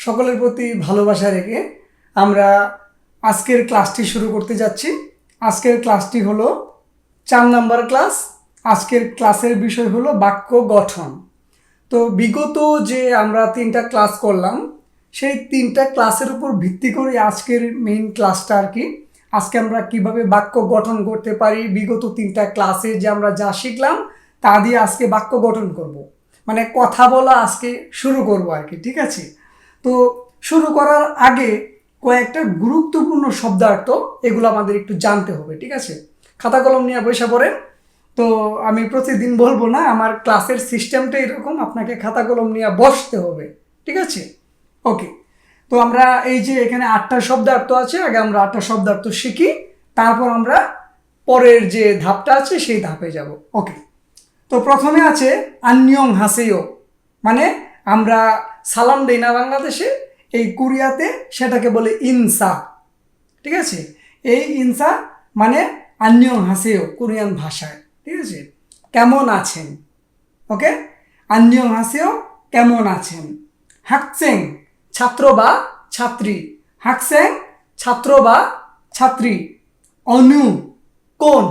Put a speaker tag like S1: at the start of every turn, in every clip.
S1: সকলের প্রতি ভালোবাসা রেখে আমরা আজকের ক্লাসটি শুরু করতে যাচ্ছি। আজকের ক্লাসটি হলো 4 নাম্বার ক্লাস। আজকের ক্লাসের বিষয় হলো বাক্য গঠন। তো বিগত যে আমরা 3টা ক্লাস করলাম, সেই 3টা ক্লাসের উপর ভিত্তি করে আজকের মেইন ক্লাসটা আর কি। আজকে আমরা কিভাবে বাক্য গঠন করতে পারি, বিগত 3টা ক্লাসে যে আমরা যা শিখলাম তা দিয়ে আজকে বাক্য গঠন করব, মানে কথা বলা আজকে শুরু করব আর কি। ঠিক আছে, তো শুরু করার আগে কয়েকটা গুরুত্বপূর্ণ শব্দার্থ এগুলো আমাদের একটু জানতে হবে। ঠিক আছে, খাতা কলম নিয়ে বসে পড়েন। তো আমি প্রতিদিন বলবো না, আমার ক্লাসের সিস্টেমটা এরকম, আপনাকে খাতা কলম নিয়ে বসতে হবে। ঠিক আছে, ওকে। তো আমরা এই যে এখানে 8টা শব্দার্থ আছে, আগে আমরা 8টা শব্দার্থ শিখি, তারপর আমরা পরের যে ধাপটা আছে সেই ধাপে যাব। ওকে, তো প্রথমে আছে আন্যং হাসেও, মানে আমরা সালাম দেই না বাংলাদেশে, এই কোরিয়াতে সেটাকে বলে ইনসা। ঠিক আছে, এই ইনসা মানে আন্যং হাসেও কোরিয়ান ভাষায়। ঠিক আছে, কেমন আছেন। ওকে, আন্যং হাসেও কেমন আছেন। হাকসেং ছাত্র বা ছাত্রী, হাকসেং ছাত্র বা ছাত্রী। অনু কোন,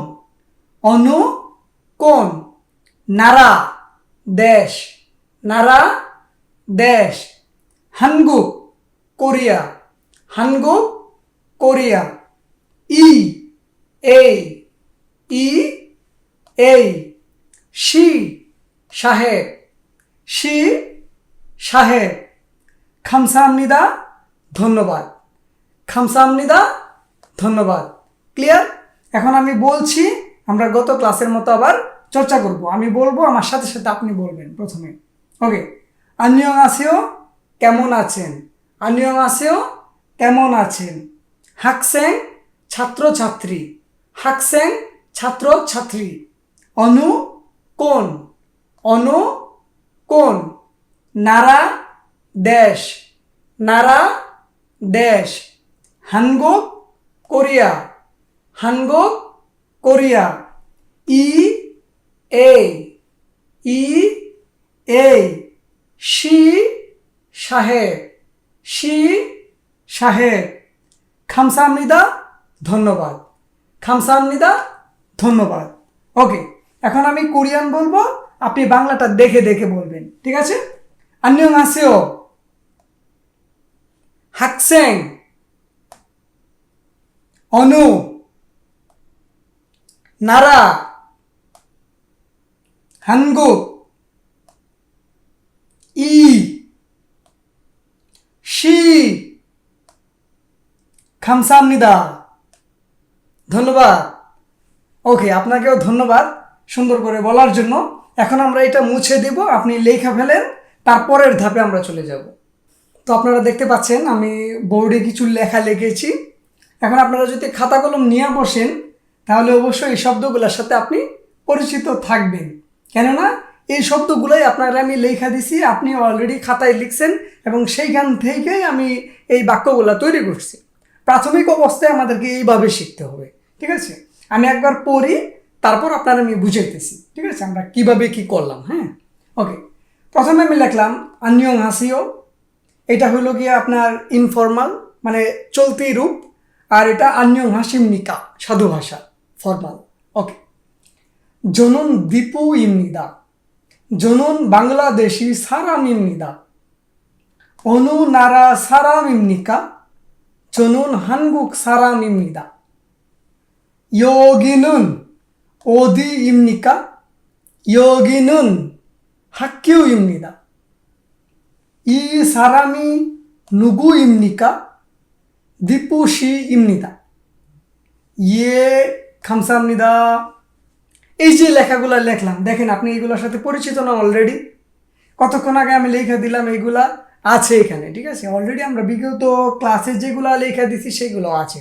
S1: অনু কোন। নারা দেশ, নারা দেশ। হানগুক কোরিয়া, হানগুক কোরিয়া। ই এই, ই এই। শি সাহেব, শি সাহেব। খামসামনিদা ধন্যবাদ, খামসামনিদা ধন্যবাদ। ক্লিয়ার? এখন আমি বলছি, আমরা গত ক্লাসের মতো আবার চর্চা করব। আমি বলবো, আমার সাথে সাথে আপনি বলবেন প্রথমে। ওকে, আন্যং হাসেও কেমন আছেন, আন্যং হাসেও কেমন আছেন। হাকসেং ছাত্র ছাত্রী, হাকসেং ছাত্র ছাত্রী। অনু কোন, অনু কোন। নারা দেশ, নারা দেশ। হানগুক কোরিয়া, হানগুক কোরিয়া। ই এই, ই এই। শি সাহেব, শি সাহেব। খামসামনিদা ধন্যবাদ, খামসামনিদা ধন্যবাদ। ওকে, এখন আমি কোরিয়ান বলবো, আপনি বাংলাটা দেখে দেখে বলবেন। ঠিক আছে, আন্যং হাসেও। হাকসেং অনু। নারা হানগুক। ই শি খামসামনিদা ধন্যবাদ। ওকে, আপনাকেও ধন্যবাদ সুন্দর করে বলার জন্য। এখন আমরা এটা মুছে দেব, আপনি লেখা ফেলেন, তারপরের ধাপে আমরা চলে যাব। তো আপনারা দেখতে পাচ্ছেন আমি বোর্ডে কিছু লেখা লিখেছি। এখন আপনারা যদি খাতা কলম নিয়ে বসেন, তাহলে অবশ্যই এই শব্দগুলোর সাথে আপনি পরিচিত থাকবেন, কেননা এই শব্দগুলোই আপনারা আমি লেখা দিছি, আপনি অলরেডি খাতায় লিখছেন, এবং সেইখান থেকেই আমি এই বাক্যগুলো তৈরি করছি। প্রাথমিক অবস্থায় আমাদেরকে এইভাবে শিখতে হবে। ঠিক আছে, আমি একবার পড়ি, তারপর আপনারা আমি বুঝাইতেছি। ঠিক আছে, আমরা কিভাবে কি করলাম। হ্যাঁ, ওকে। প্রথমে আমি লিখলাম আন্যং হাসিও, এটা হলো গিয়ে আপনার ইনফর্মাল, মানে চলতি রূপ। আর এটা আন্যং হাসিমনিকা সাধু ভাষা, ফর্মাল। ওকে। জনুন দীপু ইমনিদা, জনুন বাংলাদেশি সারাম ইমনিদা। অনু নারা সারাম ইমনিকা, জনুন হানগুক সারাম ইমনিদা। 여기는 어디입니까? 여기는 학교입니다. 이 사람이 누구입니까? দিপুশি입니다. ইয়ে 감사합니다. এই যে লেখাগুলো লিখলাম, দেখেন আপনি এইগুলোর সাথে পরিচিত না অলরেডি। কতক্ষণ আগে আমি লেখা দিলাম, এইগুলা আছে এখানে। ঠিক আছে, অলরেডি আমরা বিগত ক্লাসে যেগুলো লেখা দিছি সেগুলো আছে।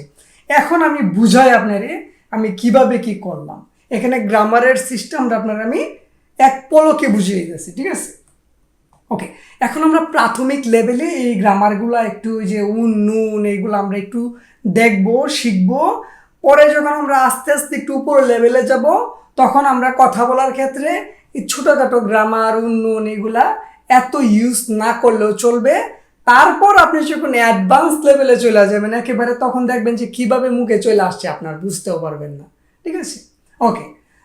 S1: এখন আমি বুঝাই আপনারে আমি কিভাবে কি করলাম। এখানে গ্রামারের সিস্টেমটা আপনার আমি এক পলকে বুঝিয়ে দিয়েছি। ঠিক আছে, ওকে। এখন আমরা প্রাথমিক লেভেলে এই গ্রামারগুলো একটু, যে উন নুন, এইগুলো আমরা একটু দেখবো, শিখবো। পরে যখন আমরা আস্তে আস্তে একটু উপর লেভেলে যাব, তখন আমরা কথা বলার ক্ষেত্রে এই ছোটোখাটো গ্রামার উন নুন এগুলা এত ইউজ না করলেও চলবে, তারপর আপনি যখন অ্যাডভান্স লেভেলে চলে যাবেন একেবারে, তখন দেখবেন যে কিভাবে মুখে চলে আসছে আপনার বুঝতেও পারবেন না। ঠিক আছে, ওকে।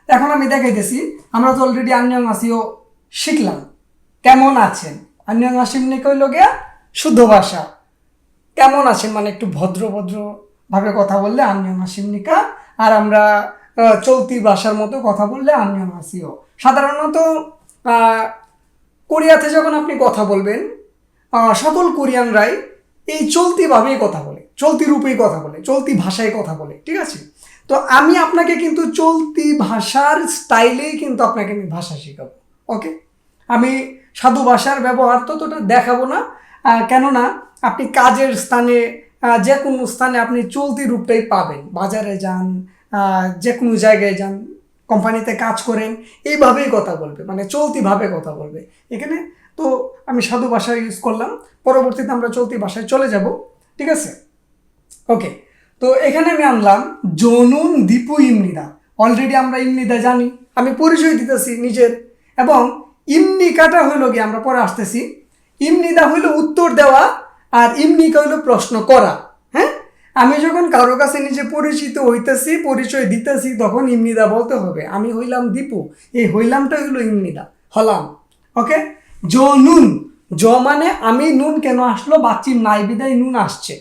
S1: এখন আমি দেখাইতেছি, আমরা তো অলরেডি আন্যংহাসিও শিখলাম। কেমন আছেন, আন্যংহাসি মানে কইল গিয়া শুদ্ধ ভাষা। কেমন আছেন মানে একটু ভদ্র ভাবে কথা বললে আন্যংহাসিমনিকা, আর আমরা চলতি ভাষার মতো কথা বললে আন্যংহাসিও। সাধারণত কোরিয়াতে যখন আপনি কথা বলবেন, সকল কোরিয়ানরাই এই চলতিভাবেই কথা বলে, চলতি রূপেই কথা বলে, চলতি ভাষায় কথা বলে। ঠিক আছে, তো আমি আপনাকে কিন্তু চলতি ভাষার স্টাইলেই কিন্তু আপনাকে আমি ভাষা শেখাবো। ওকে, আমি সাধু ভাষার ব্যবহার ততটা দেখাবো না, কেননা আপনি কাজের স্থানে যে কোনো স্থানে আপনি চলতি রূপটাই পাবেন। বাজারে যান, যে কোনো জায়গায় যান, কোম্পানিতে কাজ করেন, এইভাবেই কথা বলবে, মানে চলতিভাবে কথা বলবে এখানে। তো আমি সাধু ভাষা ইউজ করলাম, পরবর্তীতে আমরা চলতি ভাষায় চলে যাব। ঠিক আছে, ওকে। তো এখানে আমি আনলাম জনুন দীপু ইমনিদা। অলরেডি আমরা ইমনিদা জানি, আমি পরিচয় দিতেছি নিজের। এবং ইমনিকাটা হইল কি, আমরা পরে আসতেছি। ইমনিদা হইল উত্তর দেওয়া, আর ইমনিকা হইল প্রশ্ন করা। হ্যাঁ, আমি যখন কারো কাছে নিজে পরিচিত হইতেছি, পরিচয় দিতেছি, তখন ইমনিদা বলতে হবে। আমি হইলাম দীপু, এই হইলামটা হইল ইমনিদা, হলাম। ওকে, জনুন, জ মানে আমি, নুন কেন আসলো, বাচ্চিম নাই বিদায় নুন আসছে।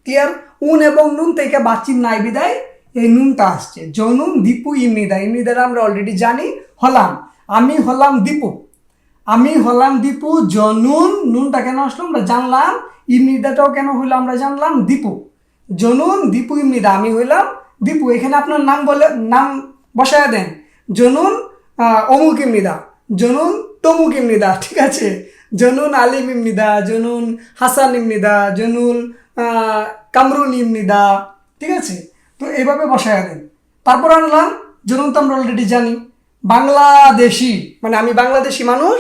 S1: ক্লিয়ার, উন এবং নুন থেকে বাচ্চিম নাই বিদায় এই নুনটা আসছে। জনুন দীপু ইমনিদা, ইমনিদাটা আমরা অলরেডি জানি, হলাম। আমি হলাম দীপু, আমি হলাম দীপু। জনুন, নুনটা কেন আসলো আমরা জানলাম, ইমনিদাটাও কেন হইলো আমরা জানলাম, দীপু। জনুন দীপু ইমনিদা, আমি হইলাম দীপু। এখানে আপনার নাম বলে নাম বসায় দেন, জনুন অমুক ইমনিদা, জনুন তমুক ইমনিদা। ঠিক আছে, জনুন আলিম ইমনিদা, জনুন হাসান ইমনিদা, জনুন কামরুন ইমনিদা। ঠিক আছে, তো এইভাবে বসায় দেন। তারপর আনলাম জনুন, তো আমরা অলরেডি জানি, বাংলাদেশি মানে আমি বাংলাদেশি মানুষ।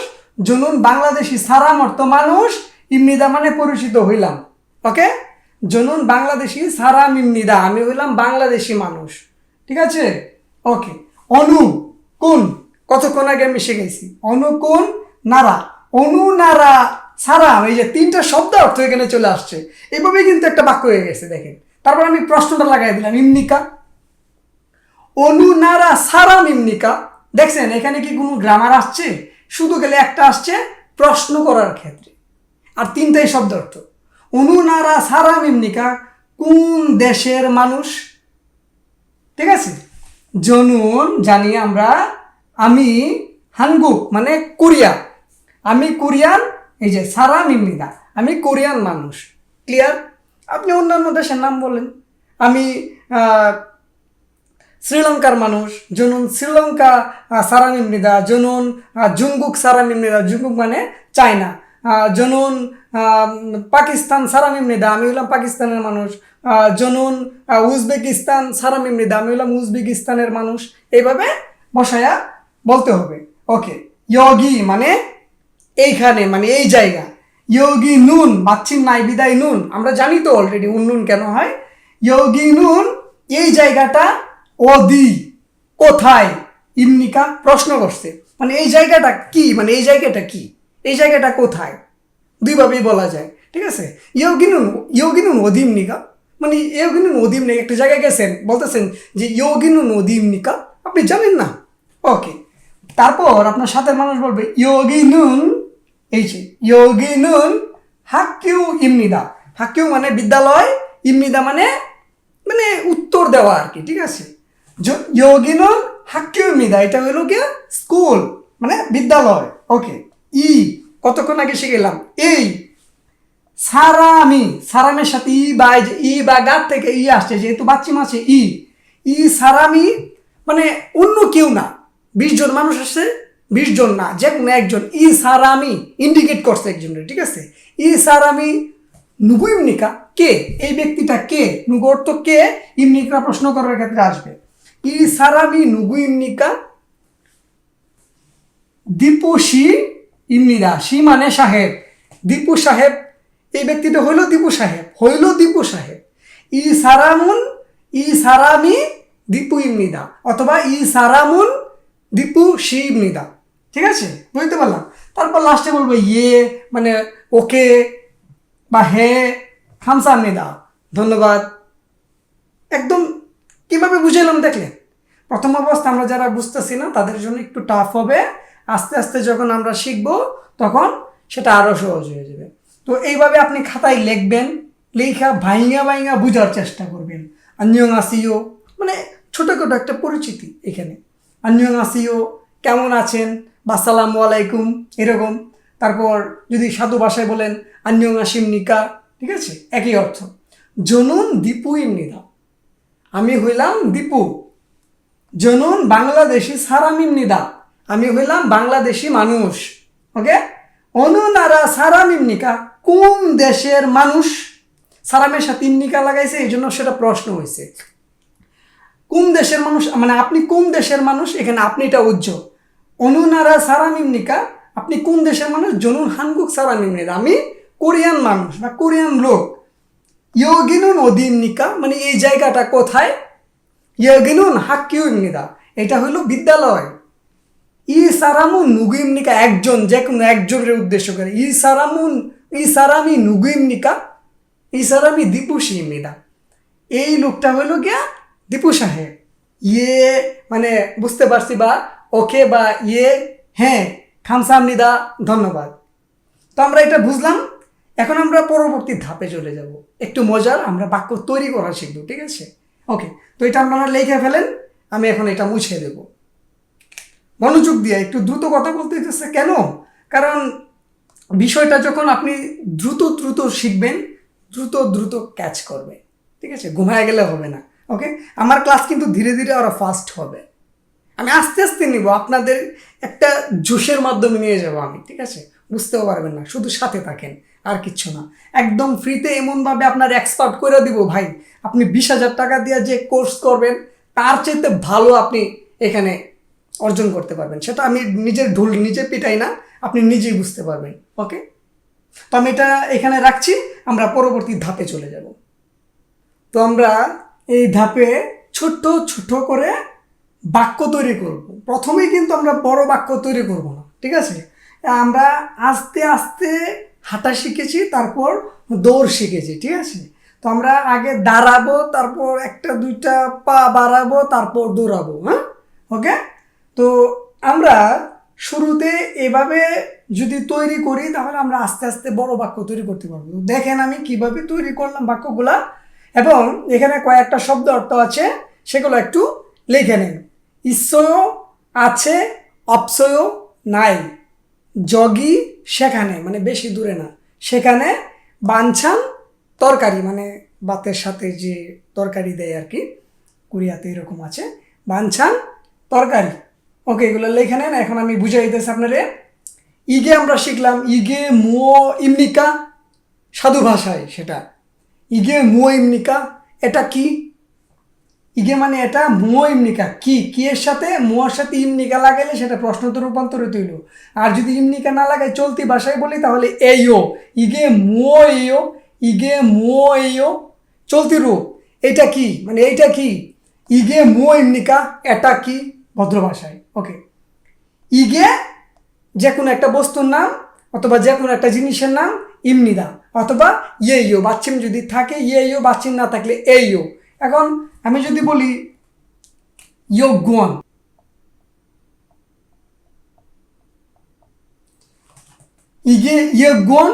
S1: জনুন বাংলাদেশি, সারাম অর্থ মানুষ, ইমনিদা মানে পরিচিত হইলাম। ওকে, জনুন বাংলাদেশি, সারাম ইমনিদা, আমি হইলাম বাংলাদেশি মানুষ। ঠিক আছে, ওকে। অনু কোন, কতক্ষণ আগে আমি শিখেছি, অনু কোন নারা, অনু নারা সারাম, এই যে তিনটা শব্দ অর্থ এখানে চলে আসছে। এইভাবেই কিন্তু একটা বাক্য হয়ে গেছে, দেখেন। তারপর আমি প্রশ্নটা লাগাই দিলাম, ইমনিকা, অনু নারা সারাম ইমনিকা। দেখছেন এখানে কি কোনো গ্রামার আসছে, শুধু গেলে একটা আসছে প্রশ্ন করার ক্ষেত্রে, আর তিনটাই শব্দ অর্থ। অনু নারা সারাম ইমনিকা, কোন দেশের মানুষ। ঠিক আছে, জনুন জানি আমরা, আমি হানগুক মানে কোরিয়া, আমি কোরিয়ান, এই যে সারাম ইমনিদা, আমি কোরিয়ান মানুষ। ক্লিয়ার, আপনি অন্যান্য দেশের নাম বলেন, আমি শ্রীলঙ্কার মানুষ, জনুন শ্রীলঙ্কা সারাম ইমনিদা, জনুন জুঙ্গুক সারাম ইমনিদা, জুঙ্গুক মানে চায়না, জনুন পাকিস্তান সারাম ইমনিদা, আমি হলাম পাকিস্তানের মানুষ, জনুন উজবেকিস্তান সারাম ইমনিদা, আমি হলাম উজবেকিস্তানের মানুষ। এইভাবে বসায়া বলতে হবে। ওকে, ইয়োগি মানে এইখানে, মানে এই জায়গা। ইয়োগি নুন, বাচ্চিন নাই বিদায় নুন, আমরা জানি তো অলরেডি উন্নুন কেন হয়। ইয়োগি নুন, এই জায়গাটা, অদি কোথায়, ইমনিকা প্রশ্ন করছে, মানে এই জায়গাটা কি, মানে এই জায়গাটা কি, এই জায়গাটা কোথায়, দুইভাবেই বলা যায়। ঠিক আছে, ইয়োগিনুন অদিমনিকা, মানে ইয়োগিনুন অদিম নেই, একটা জায়গায় গেছেন, বলতেছেন যে ইয়োগিনুন অদিমনিকা, আপনি জানেন না। ওকে, তারপর আপনার সাথে মানুষ বলবে ইয়োগিনুন, এই যে ইয়োগিনুন হাক্কিউ ইমনিদা, হাক্কিউ মানে বিদ্যালয়, ইমনিদা মানে মানে উত্তর দেওয়া আর কি। ঠিক আছে, ইয়োগিনুন হাক্কিউ ইমনিদা, এটা হলো কি স্কুল মানে বিদ্যালয়। ওকে, ই কতক্ষণ আগে শিখেলাম, এই সারামি, সারামের সাথে ই বা গাত থেকে ই আসছে, যেহেতু বাচ্চিম আছে, ই সারামি মানে অন্য কেউ না, 20 জন মানুষ আসছে, 20 জন না, যে কোনো একজন, ই সারামি ইন্ডিকেট করছে একজনের। ঠিক আছে, ই সারামি নুগু ইমনিকা, কে, এই ব্যক্তিটা কে, নুগু অর্থ কে, ইমনিকা প্রশ্ন করার ক্ষেত্রে আসবে। ই সারামি নুগু ইমনিকা, দীপু শি ইমনিদা, শি মানে সাহেব, দীপু সাহেব, এই ব্যক্তিটা হইল দীপু সাহেব, হইল দীপু সাহেব। ই সারামুন, ই সারামি দীপু ইমনিদা, অথবা ই সারামুন দীপু শি ইমনিদা। ঠিক আছে, বুঝতে পারলাম। তারপর লাস্টে বলবো ইয়ে মানে ওকে, বা হে খামসামনিদা, ধন্যবাদ। একদম কিভাবে বুঝাইলাম দেখলে? প্রথম অবস্থা আমরা যারা বুঝতেছি না তাদের জন্য একটু টাফ হবে, আস্তে আস্তে যখন আমরা শিখব তখন সেটা আরও সহজ হয়ে যাবে। তো এইভাবে আপনি খাতায় লিখবেন, লেখা ভাইঙা ভাইঙা বোঝার চেষ্টা করবেন। আন্নিয়ং আসিও মানে ছোটোখাটো একটা পরিচিতি এখানে। আন্নিয়ং আসিও, কেমন আছেন, বা আসসালামু আলাইকুম, এরকম। তারপর যদি সাধু ভাষায় বলেন আন্নিয়ং আসিম নিকা, ঠিক আছে, একই অর্থ। জনুন দীপু ইমনিদা, আমি হইলাম দীপু। জনুন বাংলাদেশি সারামিমনিদা, আমি হইলাম বাংলাদেশি মানুষ। ওকে। অনুনারা সারামিমনিকা, কোন দেশের মানুষ? সারামের সাথে ইমনিকা লাগাইছে, এই জন্য সেটা প্রশ্ন হয়েছে। কোন দেশের মানুষ মানে আপনি কোন দেশের মানুষ, এখানে আপনিটা উজ্জ্বল। অনুনারা সারামিমনিকা, আপনি কোন দেশের মানুষ? জনুন হানগুক সারামিমনিদা, আমি কোরিয়ান মানুষ বা কোরিয়ান লোক। ইয়োগিনুন অদিমনিকা, মানে এই জায়গাটা কোথায়? ইয়োগিনুন হাক্কিউমনিদা, এটা হলো বিদ্যালয়। ই সারামুন নুগুইমনিকা, একজন, যে কোনো একজনের উদ্দেশ্য করে। ই সারামি নুগুইমনিকা, ই সারামি দীপুসি ইমনিদা, এই লোকটা হলো গিয়া দীপু সাহেব। ইয়ে মানে বুঝতে পারছি, বা ওকে, বা ইয়ে হ্যাঁ খামসামনিদা, ধন্যবাদ। তো আমরা এটা বুঝলাম। এখন আমরা পরবর্তী ধাপে চলে যাব, একটু মজার, আমরা বাক্য তৈরি করা শিখবো, ঠিক আছে? ওকে, তো এটা আপনারা লিখে ফেলেন, আমি এখন এটা মুছে দেব। মনোযোগ দিয়ে একটু দ্রুত কথা বলতে হচ্ছে, কেন? কারণ বিষয়টা যখন আপনি দ্রুত দ্রুত শিখবেন, দ্রুত দ্রুত ক্যাচ করবে, ঠিক আছে? ঘুমায় গেলে হবে না। ওকে, আমার ক্লাস কিন্তু ধীরে ধীরে আরও ফাস্ট হবে। আমি আস্তে আস্তে নিব, আপনাদের একটা জোশের মাধ্যমে নিয়ে যাব আমি, ঠিক আছে? বুঝতেও পারবেন না, শুধু সাথে থাকেন, আর কিচ্ছু না। একদম ফ্রিতে এমনভাবে আপনার এক্সপার্ট করে দিব ভাই, আপনি 20,000 টাকা দিয়ে যে কোর্স করবেন তার চাইতে ভালো আপনি এখানে অর্জন করতে পারবেন। সেটা আমি নিজের ঢুল নিজে পিটাই না, আপনি নিজেই বুঝতে পারবেন। ওকে, তো আমি এটা এখানে রাখছি, আমরা পরবর্তী ধাপে চলে যাব। তো আমরা এই ধাপে ছোট্ট ছোট করে বাক্য তৈরি করব। প্রথমেই কিন্তু আমরা বড় বাক্য তৈরি করব না, ঠিক আছে? আমরা আস্তে আস্তে হাঁটা শিখেছি, তারপর দৌড় শিখেছি, ঠিক আছে? তো আমরা আগে দাঁড়াবো, তারপর একটা দুইটা পা বাড়াবো, তারপর দৌড়াবো। হ্যাঁ, ওকে। তো আমরা শুরুতে এভাবে যদি তৈরি করি তাহলে আমরা আস্তে আস্তে বড় বাক্য তৈরি করতে পারবো। দেখেন আমি কিভাবে তৈরি করলাম বাক্যগুলা, এবং এখানে কয়েকটা শব্দ অর্থ আছে, সেগুলো একটু লিখে নেন। ঈশ্বয় আছে, অপসয় নাই। জগি সেখানে, মানে বেশি দূরে না, সেখানে। বাঞ্ছান তরকারি, মানে ভাতের সাথে যে তরকারি দেয় আর কি, কোরিয়াতে এরকম আছে, বাঞ্ছান তরকারি। ওকে, এগুলো লিখে নেন। এখন আমি বুঝাই দিতেছি আপনারে। ইগে আমরা শিখলাম ইগে মুও ইমনিকা, সাধু ভাষায় সেটা ইগে মুও ইমনিকা। এটা কি? ইগে মানে এটা, মুও ইমনিকা কি, কি এর সাথে মুয়ার সাথে ইমনিকা লাগাইলে সেটা প্রশ্নতে রূপান্তরিত হইল। আর যদি ইমনিকা না লাগাই চলতি ভাষায় বলি তাহলে এইও, ইগে মুও এইও, ইগে মুও এইও, চলতি রূপ। এটা কি মানে এইটা কি? ইগে মুও ইমনিকা, এটা কি ভদ্র ভাষায়। ওকে, ইগে যে কোনো একটা বস্তুর নাম অথবা যে কোনো একটা জিনিসের নাম, ইমনিদা অথবা ইয়েইও, বাচ্চিম যদি থাকে ইয়েইও, বাচ্চিম না থাকলে এইও। এখন আমি যদি বলি ইয়োগুয়ান, ইগে ইয়োগুয়ান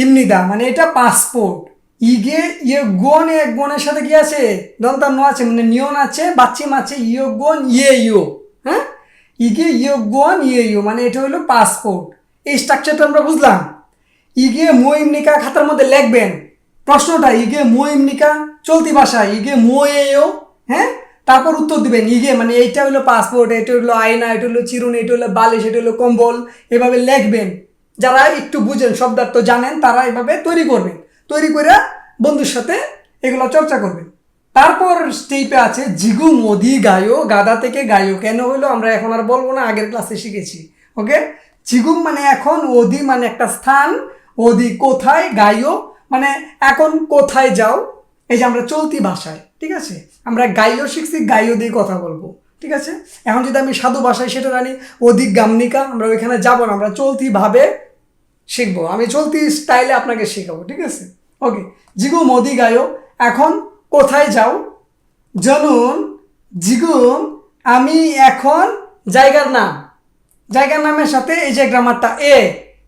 S1: ইমনিদা, মানে এটা পাসপোর্ট। ইগে ইয়োগুয়ান, ইয়োগুয়ানের সাথে কি আছে? দন্তান্ন আছে, মানে নিয়ন আছে, বাচ্চিম আছে, ইয়োগুয়ান ইয়েইও। হ্যাঁ, ইগে ইয়োগুয়ান ইয়েইও, মানে এটা হলো পাসপোর্ট। এই স্ট্রাকচারটা আমরা বুঝলাম। ইগে মুইমনিকা খাতার মধ্যে লিখবেন প্রশ্নটা, ইগে মুইমনিকা চলতি ভাষা, ইগে মুয়েও। হ্যাঁ, তারপর উত্তর দিবেন। ইগে মানে এইটা হলো পাসপোর্ট, এটা হলো আয়না, এটা হলো চিরুনি, এটা হলো বালিশ, এটা হলো কম্বল। এভাবে লিখবেন। যারা একটু বুঝেন, শব্দার্থ জানেন, তারা এভাবে তৈরি করবেন। তৈরি করে বন্ধুর সাথে এগুলো চর্চা করবেন। তারপর স্টেপে আছে জিগু মদি গায়ো, গাদা থেকে গায়ো কেন হইলো আমরা এখন আর বলবো না, আগের ক্লাসে শিখেছি। ওকে, জিগুম মানে এখন, ওদি মানে একটা স্থান, ওদি কোথায়, গায়ো মানে এখন কোথায় যাও। এই যে আমরা চলতি ভাষায়, ঠিক আছে, আমরা গাইও শিখছি, গাইও দিয়ে কথা বলবো, ঠিক আছে? এখন যদি আমি সাধু ভাষায় সেটা জানি, অধিক গামনিকা, আমরা ওইখানে যাবো না, আমরা চলতি ভাবে শিখবো। আমি চলতি স্টাইলে আপনাকে শেখাবো, ঠিক আছে? ওকে, জিগুম অদি গায়ো, এখন কোথায় যাও? জনুন জিগুম আমি এখন, জায়গার নাম, জায়গার নামের সাথে এই যে গ্রামারটা এ,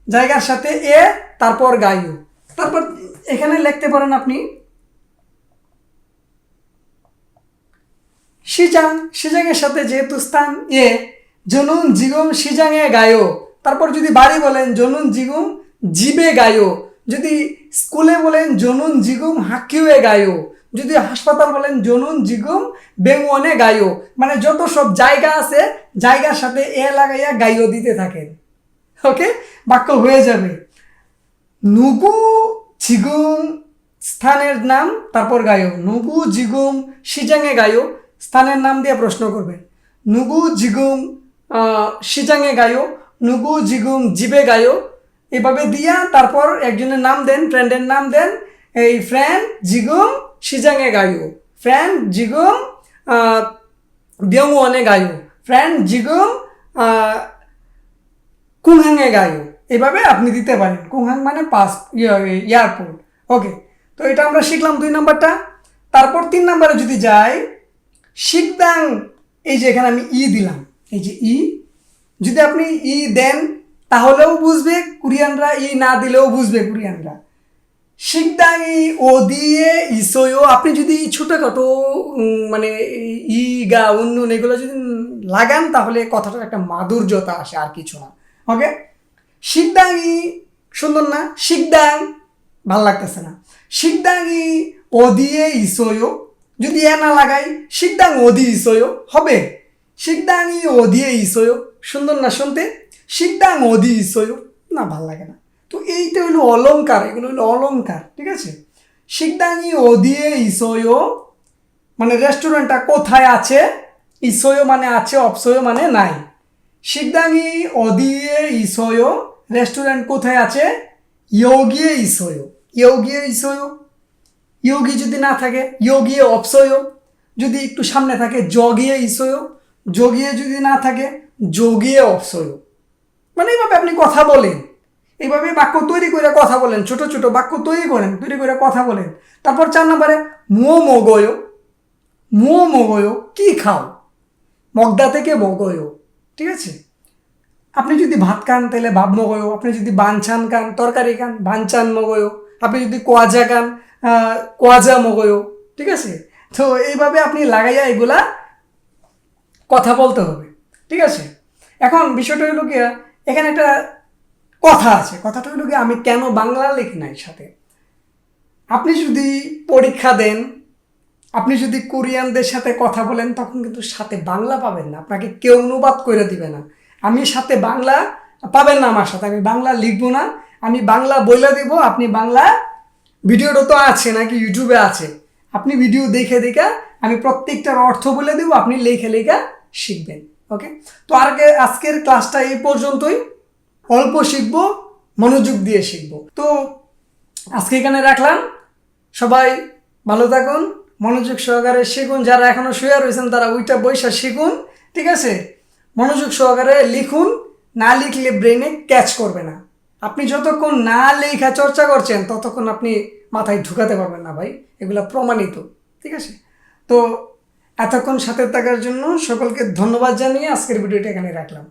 S1: জায়গার সাথে এ, তারপর গায়ো। তারপর এখানে লিখতে পারেন আপনি সিজাং, সিজাংয়ের সাথে যেহেতু স্থান এ, জনুন জিগুম সিজাংয়ে গায়ো। তারপর যদি বাড়ি বলেন জনুন জিগুম জিবে গায়ো, যদি স্কুলে বলেন জনুন জিগুম হাকিউয়ে গায়ো, যদি হাসপাতাল বলেন জনুন জিগুম বেঙ্গনে গায়ো। মানে যত সব জায়গা আছে জায়গার সাথে এ লাগাইয়া গাইও দিতে থাকেন। ওকে, বাক্য হয়ে যাবে। নুগু জিগুম স্থানের নাম, তারপর গায়ো। নুগু জিগুম সিজাংয়ে গায়ো, স্থানের নাম দিয়ে প্রশ্ন করবেন। নুগু জিগুম সিজাংয়ে গায়ো, নুগু জিগুম জিবে গায়ো, এভাবে দিয়া তারপর একজনের নাম দেন, ফ্রেন্ডের নাম দেন। এই ফ্রেন্ড জিগুম সিজাংয়ে গায়ো, ফ্রেন্ড জিগুম বিয়ংওয়ানে গায়ো, ফ্রেন্ড জিগুম কুংহাংয়ে গায়ো। এভাবে আপনি দিতে পারেন। কুংহাং মানে পাস এয়ারপোর্ট। ওকে, তো এটা আমরা শিখলাম 2 নাম্বারটা। তারপর 3 নাম্বারে যদি যাই, শিকদাং, এই যে এখানে আমি ই দিলাম, এই যে ই, যদি আপনি ই দেন তাহলেও বুঝবে কোরিয়ানরা, ই না দিলেও বুঝবে কোরিয়ানরা। শিকদাং ও দিয়ে ইসোয়ো, আপনি যদি ছোটোখাটো মানে ই গা উন্নয়ন এগুলো যদি লাগান তাহলে কথাটার একটা মাধুর্যতা আসে, আর কিছু না। ওকে, শিকদাং ই সুন্দর না? শিকদাং ভাল লাগতেছে না। শিকদাং ই ও দিয়ে ইসোয়ো, যদি এ না লাগাই শিকদাং ওদি ইসোয়ো হবে। শিকদাং ই ও দিয়ে ইসোয়ো সুন্দর না শুনতে? শিকদাং ওদি ইসোয়ো না, ভাল লাগে না। তো এইটা হলো অলংকার, এগুলো হলো অলংকার, ঠিক আছে? শিকদাং ই ও দিয়ে ইসোয়ো মানে রেস্টুরেন্টটা কোথায় আছে, ইসোয়ো মানে আছে, অপসোয়ো মানে নাই। শিকদাং ই ও দিয়ে ইসোয়ো, রেস্টুরেন্ট কোথায় আছে, ইয়োগিয়ে ইসোয়ো, ইয়োগিয়ে ইসোয়ো। ইয়োগি যদি না থাকে ইয়োগিয়ে অপসোয়ো, যদি একটু সামনে থাকে জগিয়ে ইসোয়ো, যোগিয়ে যদি না থাকে যোগিয়ে অপসোয়ো। মানে এইভাবে আপনি কথা বলেন, এইভাবে বাক্য তৈরি করে কথা বলেন, ছোট ছোট বাক্য তৈরি করেন, তৈরি করে কথা বলেন। তারপর 4 নম্বরে মুও মগোয়ো, মুও মগোয়ো কি খাও, মগদা থেকে মগোয়ো, ঠিক আছে? আপনি যদি ভাত খান তাহলে ভাত মগোয়ো, আপনি যদি বানছান খান তরকারি খান বানছান মগোয়ো, আপনি যদি কোয়াজা খান কোয়াজা মগোয়ো, ঠিক আছে? তো এইভাবে আপনি লাগাইয়া এগুলা কথা বলতে হবে, ঠিক আছে? এখন বিষয়টা হলো কি, এখানে একটা কথা আছে, কথাটা হলো কি আমি কেন বাংলা লিখি নাই সাথে। আপনি যদি পরীক্ষা দেন, আপনি যদি কোরিয়ানদের সাথে কথা বলেন তখন কিন্তু সাথে বাংলা পাবেন না, আপনাকে কেউ অনুবাদ করে দিবে না। আমি সাথে বাংলা পাবেন না আমার সাথে, আমি বাংলা লিখবো না, আমি বাংলা বইলা দিব। আপনি বাংলা ভিডিওটা তো আছে নাকি ইউটিউবে আছে, আপনি ভিডিও দেখে দেখে আমি প্রত্যেকটার অর্থ বলে দেবো, আপনি লেখে লেখা শিখবেন। ওকে, তো আজকের ক্লাসটা এই পর্যন্তই। অল্প শিখবো, মনোযোগ দিয়ে শিখবো। তো আজকে এখানে রাখলাম, সবাই ভালো থাকুন, মনোযোগ সহকারে শিখুন। যারা এখনো শুয়ে রয়েছেন তারা ওইটা বইসা শিখুন, ঠিক আছে? মনোযোগ সহকারে লিখুন, না লিখলে ব্রেনে ক্যাচ করবে না। আপনি যতক্ষণ না লেখা চর্চা করছেন ততক্ষণ আপনি মাথায় ঢুকাতে পারবেন না ভাই, এগুলা প্রমাণিত, ঠিক আছে? তো এতক্ষণ সাথে থাকার জন্য সকলকে ধন্যবাদ জানিয়ে আজকের ভিডিওটা এখানে রাখলাম।